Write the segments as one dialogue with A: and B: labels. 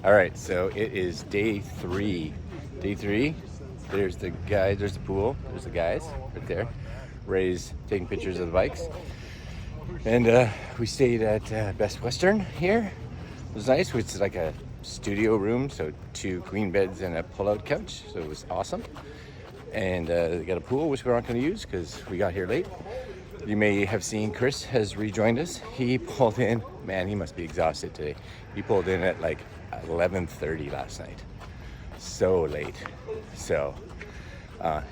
A: All right, so it is day three. Day three. There's the guys. There's the pool. There's the guys right there. Ray's taking pictures of the bikes, and we stayed at Best Western here. It was nice. It's like a studio room, so 2 queen beds and a pull-out couch. So it was awesome. And they got a pool, which we aren't going to use because we got here late. You may have seen Chris has rejoined us. He pulled in. Man, he must be exhausted today. He pulled in at like 11:30 last night. So late. So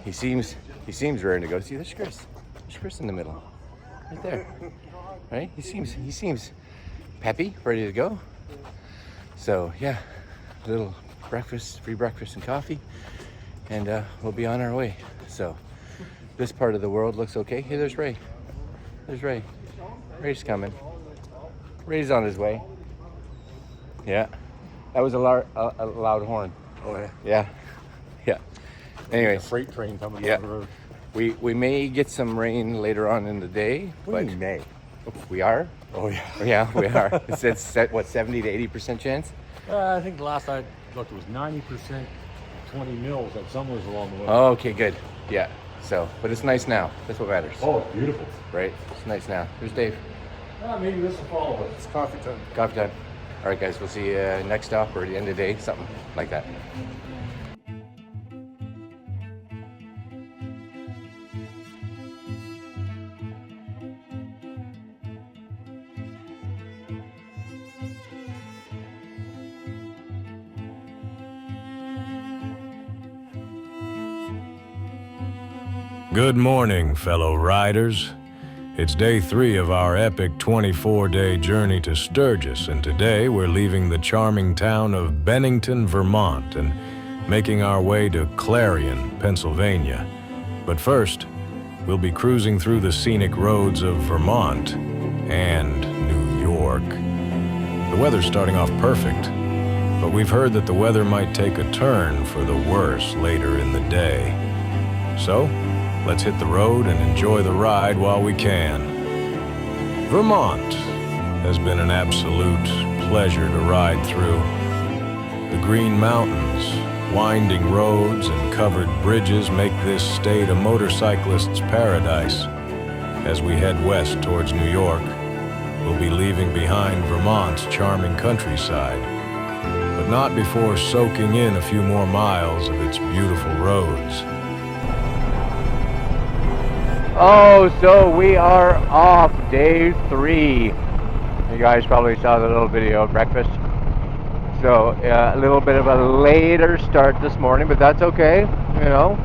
A: he seems ready to go. See, there's Chris. There's Chris in the middle, right there. Right? He seems peppy, ready to go. So yeah, a little breakfast, free breakfast and coffee, and we'll be on our way. So this part of the world looks okay. Hey, there's Ray. There's Ray. Ray's coming. Ray's on his way. Yeah, that was a loud horn.
B: Oh yeah.
A: Yeah. Yeah. Anyways,
B: Freight train coming
A: yeah.
B: down the road.
A: We may get some rain later on in the day,
B: What do
A: but
B: you mean,
A: we are.
B: Oh yeah.
A: Yeah, we are. It's set what 70 to 80% chance.
B: I think the last I looked it was 90%, 20 mils at somewhere along the way.
A: Oh, okay, good. Yeah. So, but it's nice now. That's what matters.
B: Oh, beautiful.
A: Right? It's nice now. There's Dave.
B: Maybe this will follow it. It's coffee time.
A: Coffee time. All right, guys. We'll see you next stop or at the end of the day, something like that.
C: Good morning, fellow riders. It's day 3 of our epic 24-day journey to Sturgis, and today we're leaving the charming town of Bennington, Vermont, and making our way to Clarion, Pennsylvania. But first, we'll be cruising through the scenic roads of Vermont and New York. The weather's starting off perfect, but we've heard that the weather might take a turn for the worse later in the day. So, let's hit the road and enjoy the ride while we can. Vermont has been an absolute pleasure to ride through. The green mountains, winding roads, and covered bridges make this state a motorcyclist's paradise. As we head west towards New York, we'll be leaving behind Vermont's charming countryside, but not before soaking in a few more miles of its beautiful roads.
A: Oh, so we are off day 3. You guys probably saw the little video of breakfast. So a little bit of a later start this morning, but that's okay. You know,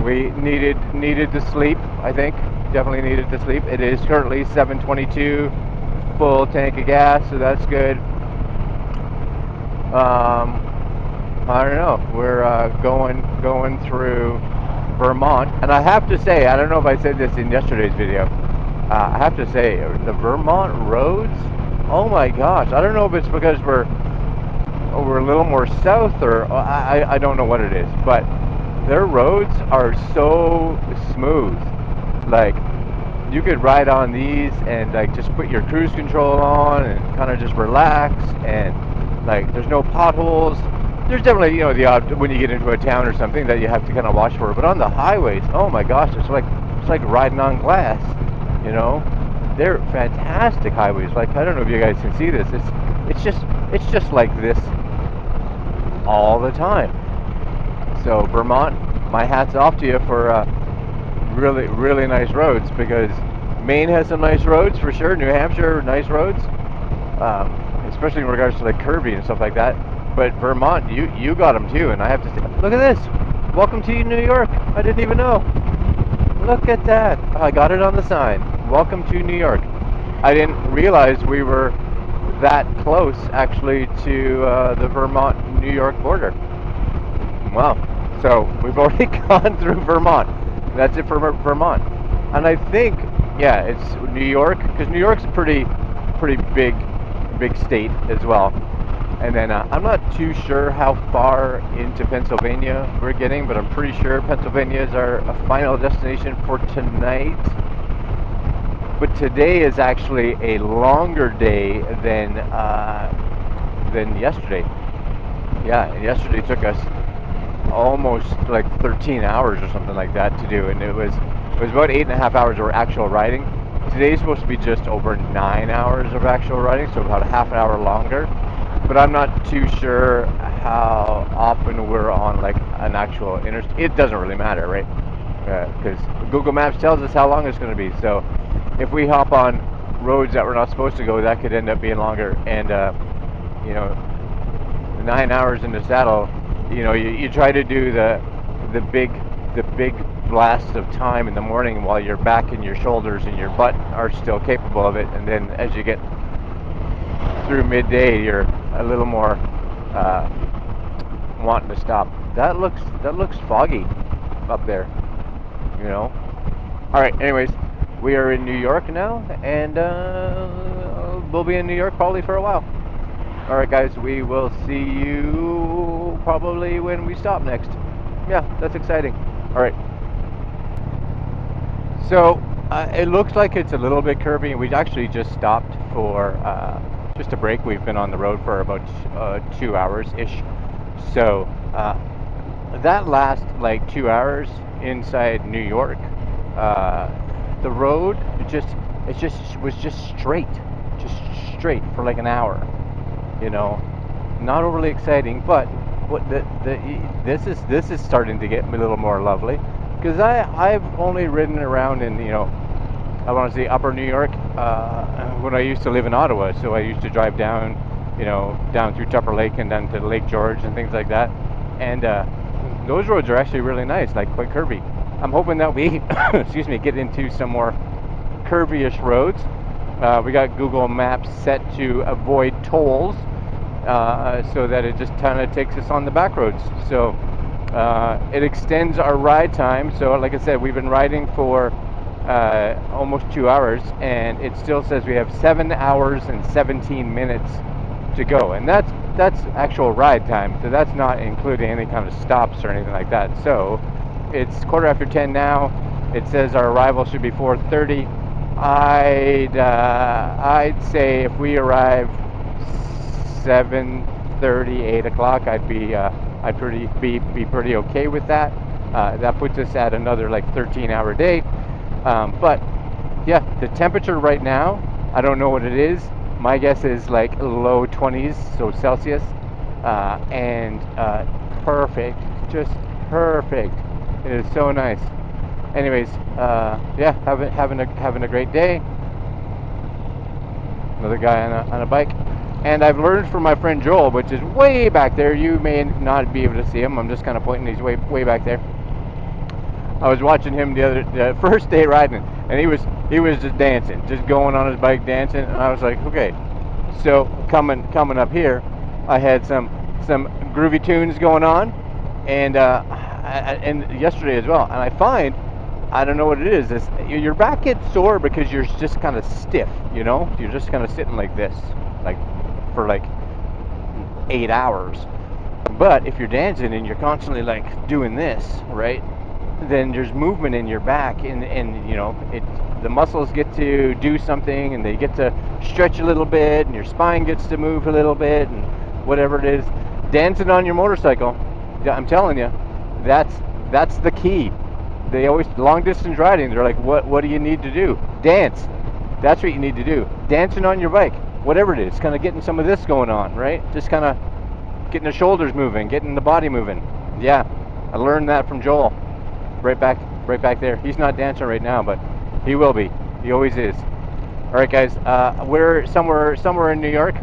A: we needed to sleep. I think definitely needed to sleep. It is currently 7:22, full tank of gas, so that's good. I don't know. We're going through Vermont, and I have to say, I don't know if I said this in yesterday's video, I have to say, the Vermont roads, oh my gosh, I don't know if it's because we're a little more south, or I don't know what it is, but their roads are so smooth. Like, you could ride on these and like just put your cruise control on and kind of just relax, and like there's no potholes. There's definitely, you know, the odd when you get into a town or something that you have to kind of watch for. But on the highways, oh my gosh, it's like riding on glass. You know, they're fantastic highways. Like, I don't know if you guys can see this. It's just like this all the time. So Vermont, my hat's off to you for really nice roads, because Maine has some nice roads for sure. New Hampshire, nice roads, especially in regards to like curbing and stuff like that. But Vermont, you got them too, and I have to say, look at this. Welcome to New York. I didn't even know. Look at that. I got it on the sign. Welcome to New York. I didn't realize we were that close, actually, to the Vermont-New York border. Wow. So we've already gone through Vermont. That's it for Vermont. And I think, yeah, it's New York, because New York's a pretty big state as well. And then I'm not too sure how far into Pennsylvania we're getting, but I'm pretty sure Pennsylvania is our final destination for tonight. But today is actually a longer day than than yesterday. Yeah, and yesterday took us almost like 13 hours or something like that to do, and it was about 8.5 hours of actual riding. Today's supposed to be just over 9 hours of actual riding, so about a half an hour longer. But I'm not too sure how often we're on like an actual interstate. It doesn't really matter, right? Because Google Maps tells us how long it's going to be. So if we hop on roads that we're not supposed to go, that could end up being longer. And you know, 9 hours in the saddle, you know, you try to do the big blast of time in the morning while your back and your shoulders and your butt are still capable of it, and then as you get through midday, you're a little more wanting to stop. That looks foggy up there, you know. All right, anyways, we are in New York now, and we'll be in New York probably for a while. All right, guys, we will see you probably when we stop next. Yeah, that's exciting. All right. So it looks like it's a little bit curvy, and we actually just stopped for just a break. We've been on the road for about 2 hours-ish. So that last like 2 hours inside New York, the road was just straight for like an hour. You know, not overly exciting, but what this is starting to get a little more lovely, because I've only ridden around in, you know, I want to say upper New York when I used to live in Ottawa. So I used to drive down, you know, down through Tupper Lake and down to Lake George and things like that, and those roads are actually really nice, like quite curvy. I'm hoping that we excuse me, get into some more curvy-ish roads. We got Google Maps set to avoid tolls, so that it just kind of takes us on the back roads. So it extends our ride time. So like I said, we've been riding for almost 2 hours, and it still says we have 7 hours and 17 minutes to go, and that's actual ride time. So that's not including any kind of stops or anything like that. So it's 10:15 now. It says our arrival should be 4:30. I'd say if we arrive 7:30, 8 o'clock, I'd be pretty okay with that. That puts us at another like 13-hour day. But yeah, the temperature right now, I don't know what it is. My guess is like low 20s, so Celsius, and perfect, just perfect. It is so nice. Anyways, yeah, having a great day. Another guy on a bike, and I've learned from my friend Joel, which is way back there. You may not be able to see him. I'm just kind of pointing. He's way back there. I was watching him the first day riding, and he was just dancing, just going on his bike dancing, and I was like, okay. So coming up here, I had some groovy tunes going on, and yesterday as well. And I find, I don't know what it is, your back gets sore because you're just kind of stiff, you know? You're just kind of sitting like this, like for like 8 hours. But if you're dancing and you're constantly like doing this, right, then there's movement in your back, and you know, the muscles get to do something, and they get to stretch a little bit, and your spine gets to move a little bit, and whatever it is. Dancing on your motorcycle, I'm telling you, that's the key. They always, long distance riding, they're like, what do you need to do? Dance. That's what you need to do. Dancing on your bike, whatever it is, kind of getting some of this going on, right? Just kind of getting the shoulders moving, getting the body moving. Yeah, I learned that from Joel. Right back there. He's not dancing right now, but he will be. He always is. All right, guys. We're somewhere in New York.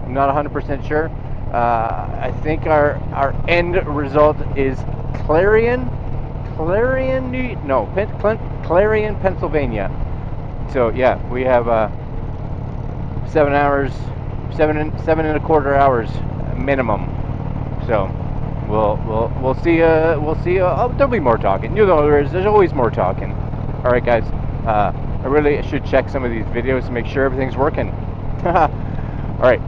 A: I'm not 100% sure. I think our end result is Clarion, Pennsylvania. So yeah, we have 7 hours, seven and a quarter hours minimum. So we'll see. Oh, there'll be more talking. You know, there's always more talking. All right, guys. I really should check some of these videos to make sure everything's working. All right.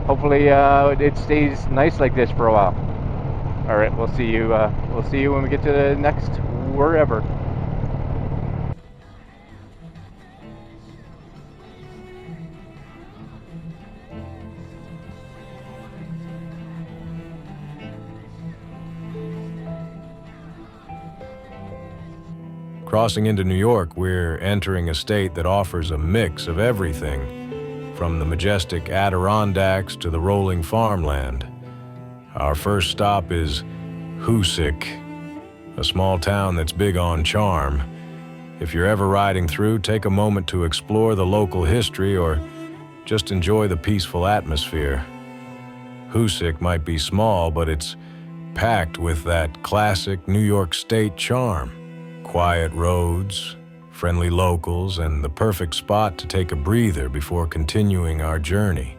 A: Hopefully it stays nice like this for a while. All right. We'll see you. We'll see you when we get to the next wherever.
C: Crossing into New York, we're entering a state that offers a mix of everything, from the majestic Adirondacks to the rolling farmland. Our first stop is Hoosick, a small town that's big on charm. If you're ever riding through, take a moment to explore the local history or just enjoy the peaceful atmosphere. Hoosick might be small, but it's packed with that classic New York State charm. Quiet roads, friendly locals, and the perfect spot to take a breather before continuing our journey.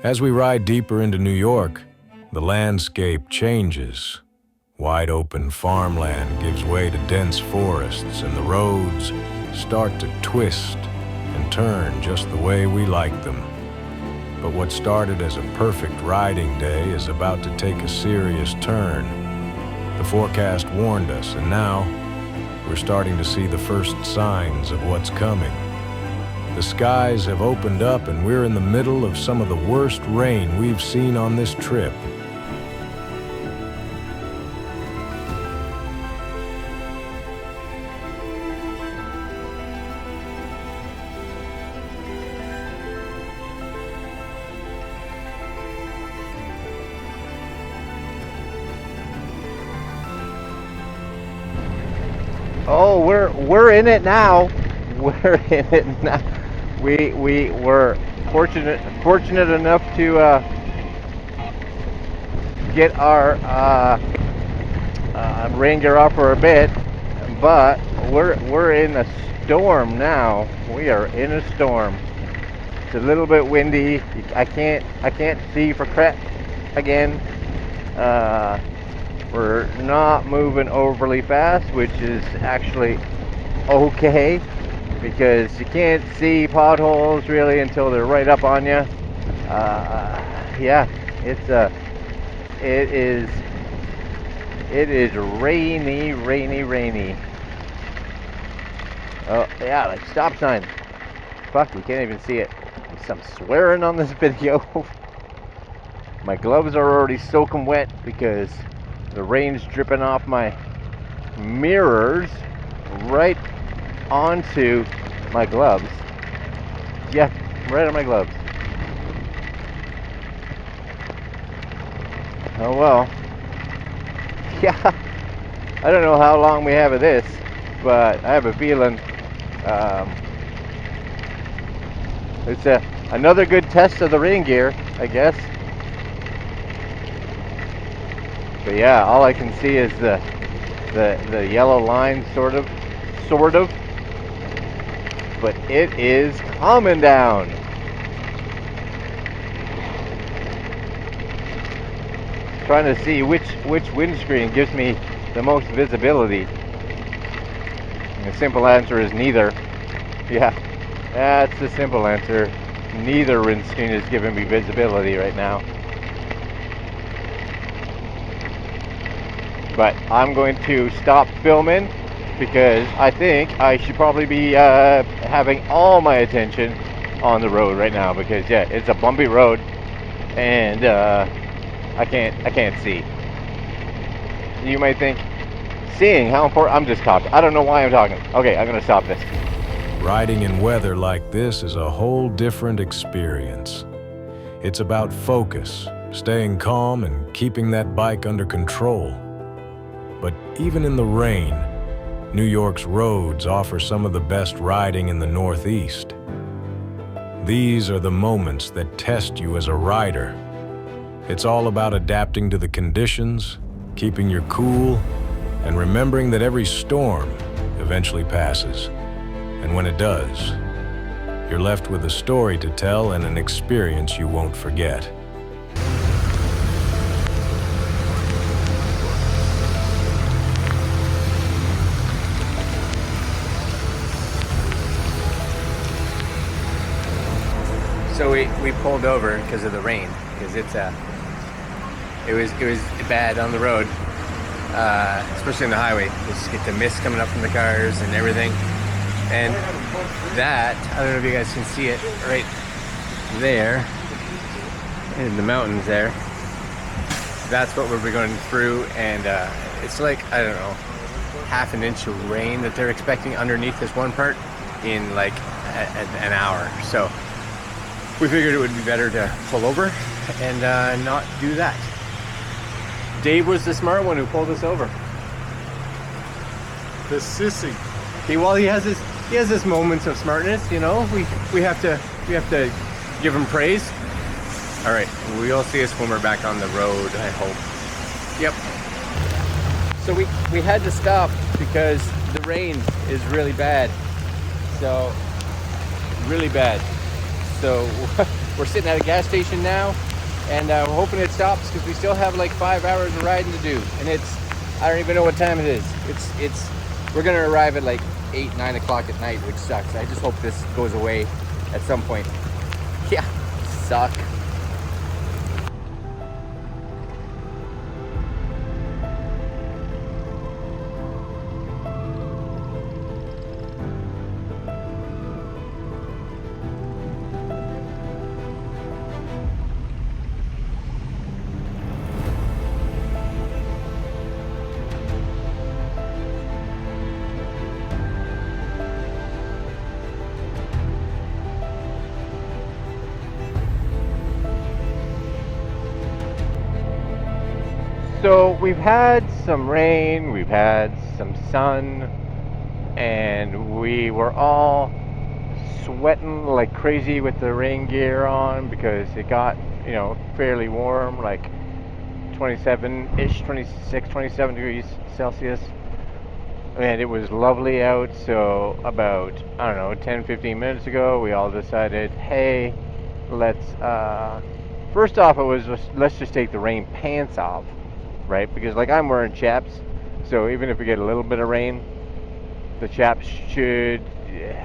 C: As we ride deeper into New York, the landscape changes. Wide open farmland gives way to dense forests, and the roads start to twist and turn just the way we like them. But what started as a perfect riding day is about to take a serious turn. The forecast warned us, and now we're starting to see the first signs of what's coming. The skies have opened up, and we're in the middle of some of the worst rain we've seen on this trip.
A: Oh, we're in it now. We're in it now. We were fortunate enough to get our rain gear off for a bit, but we're in a storm now. We are in a storm. It's a little bit windy. I can't see for crap again. We're not moving overly fast, which is actually okay, because you can't see potholes really until they're right up on you. Yeah, it is rainy. Oh yeah, like stop sign. Fuck, you can't even see it. There's some swearing on this video. My gloves are already soaking wet because the rain's dripping off my mirrors right onto my gloves. Yeah, right on my gloves. Oh well. Yeah, I don't know how long we have of this, but I have a feeling it's another good test of the rain gear, I guess. But yeah, all I can see is the yellow line, sort of. But it is coming down. Trying to see which windscreen gives me the most visibility. And the simple answer is neither. Yeah, that's the simple answer. Neither windscreen is giving me visibility right now. But I'm going to stop filming because I think I should probably be having all my attention on the road right now, because yeah, it's a bumpy road and I can't see. You might think, seeing how important. I'm just talking. I don't know why I'm talking. Okay, I'm gonna stop this.
C: Riding in weather like this is a whole different experience. It's about focus, staying calm, and keeping that bike under control. But even in the rain, New York's roads offer some of the best riding in the Northeast. These are the moments that test you as a rider. It's all about adapting to the conditions, keeping your cool, and remembering that every storm eventually passes. And when it does, you're left with a story to tell and an experience you won't forget.
A: So we pulled over because of the rain, because it was bad on the road, especially on the highway. You just get the mist coming up from the cars and everything. And that, I don't know if you guys can see it right there in the mountains there. That's what we're going through, and it's like, I don't know, half an inch of rain that they're expecting underneath this one part in like an hour. So we figured it would be better to pull over and not do that. Dave was the smart one who pulled us over.
B: The sissy.
A: He has his moments of smartness, you know. We have to give him praise. All right, we'll see us when we're back on the road, I hope. Yep. So we had to stop because the rain is really bad. So really bad. So we're sitting at a gas station now, and we're hoping it stops because we still have like 5 hours of riding to do, and I don't even know what time it is. We're gonna arrive at like 8, 9 o'clock at night, which sucks. I just hope this goes away at some point. Yeah, suck. So we've had some rain, we've had some sun, and we were all sweating like crazy with the rain gear on because it got, you know, fairly warm, like 27-ish, 26, 27 degrees Celsius. And it was lovely out, so about, I don't know, 10, 15 minutes ago, we all decided, hey, let's, first off, it was just, let's just take the rain pants off. Right, because like I'm wearing chaps, so even if we get a little bit of rain, the chaps should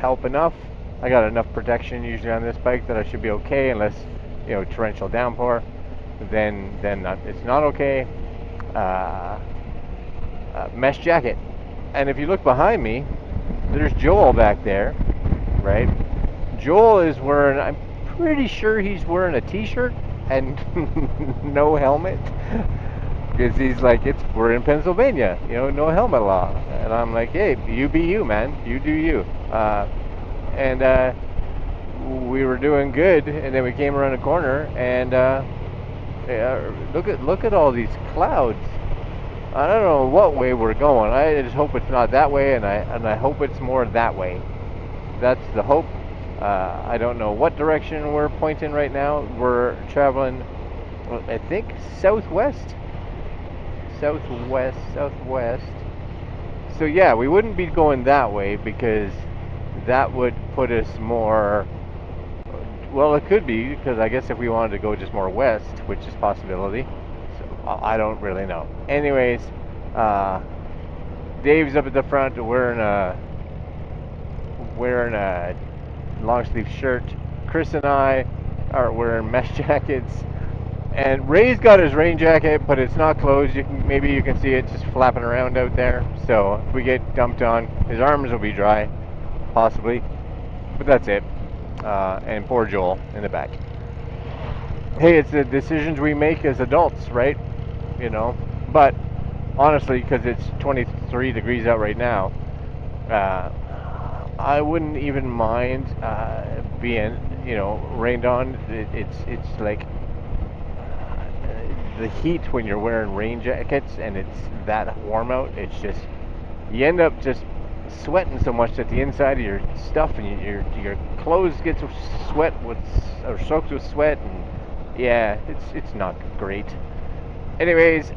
A: help enough. I got enough protection usually on this bike that I should be okay, unless, you know, torrential downpour. Then it's not okay. Mesh jacket, and if you look behind me, there's Joel back there, right? Joel is wearing, I'm pretty sure he's wearing a t-shirt and no helmet. Because he's like, we're in Pennsylvania, you know, no helmet law. And I'm like, hey, you be you, man. You do you. And we were doing good, and then we came around a corner, and look at all these clouds. I don't know what way we're going. I just hope it's not that way, and I hope it's more that way. That's the hope. I don't know what direction we're pointing right now. We're traveling, I think, southwest. So yeah, we wouldn't be going that way because that would put us more, well, it could be, because I guess if we wanted to go just more west, which is a possibility, so I don't really know. Anyways, Dave's up at the front wearing a long sleeve shirt. Chris and I are wearing mesh jackets. And Ray's got his rain jacket, but it's not closed. Maybe you can see it just flapping around out there. So if we get dumped on, his arms will be dry, possibly. But that's it. And poor Joel in the back. Hey, it's the decisions we make as adults, right? You know. But honestly, because it's 23 degrees out right now, I wouldn't even mind being, you know, rained on. It's like the heat when you're wearing rain jackets and it's that warm out. It's just, you end up just sweating so much that the inside of your stuff and your clothes gets soaked with sweat, and yeah, it's not great. Anyways,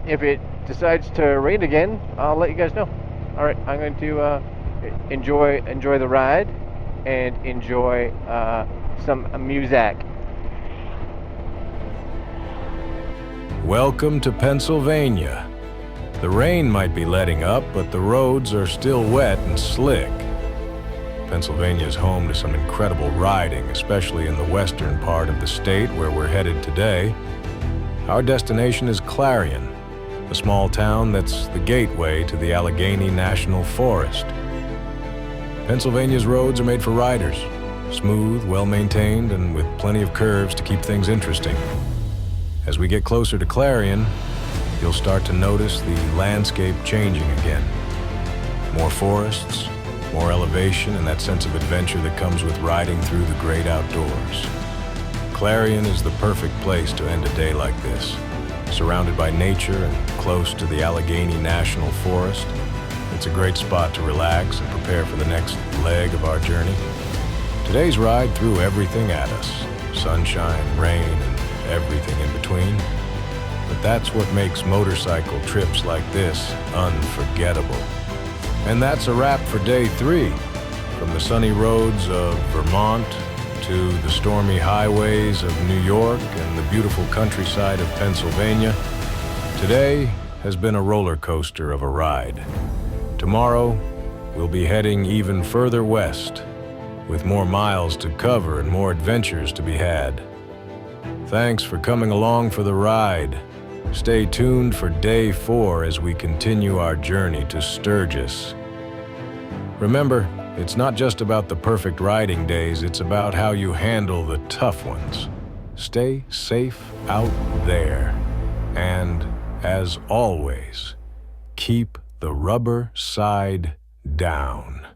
A: if it decides to rain again, I'll let you guys know. All right, I'm going to enjoy the ride and enjoy some music.
C: Welcome to Pennsylvania. The rain might be letting up, but the roads are still wet and slick. Pennsylvania is home to some incredible riding, especially in the western part of the state where we're headed today. Our destination is Clarion, a small town that's the gateway to the Allegheny National Forest. Pennsylvania's roads are made for riders, smooth, well-maintained, and with plenty of curves to keep things interesting. As we get closer to Clarion, you'll start to notice the landscape changing again. More forests, more elevation, and that sense of adventure that comes with riding through the great outdoors. Clarion is the perfect place to end a day like this. Surrounded by nature and close to the Allegheny National Forest, it's a great spot to relax and prepare for the next leg of our journey. Today's ride threw everything at us, sunshine, rain, and everything in between. But that's what makes motorcycle trips like this unforgettable. And that's a wrap for day 3. From the sunny roads of Vermont to the stormy highways of New York and the beautiful countryside of Pennsylvania, today has been a roller coaster of a ride. Tomorrow, we'll be heading even further west, with more miles to cover and more adventures to be had. Thanks for coming along for the ride. Stay tuned for day 4 as we continue our journey to Sturgis. Remember, it's not just about the perfect riding days, it's about how you handle the tough ones. Stay safe out there. And, as always, keep the rubber side down.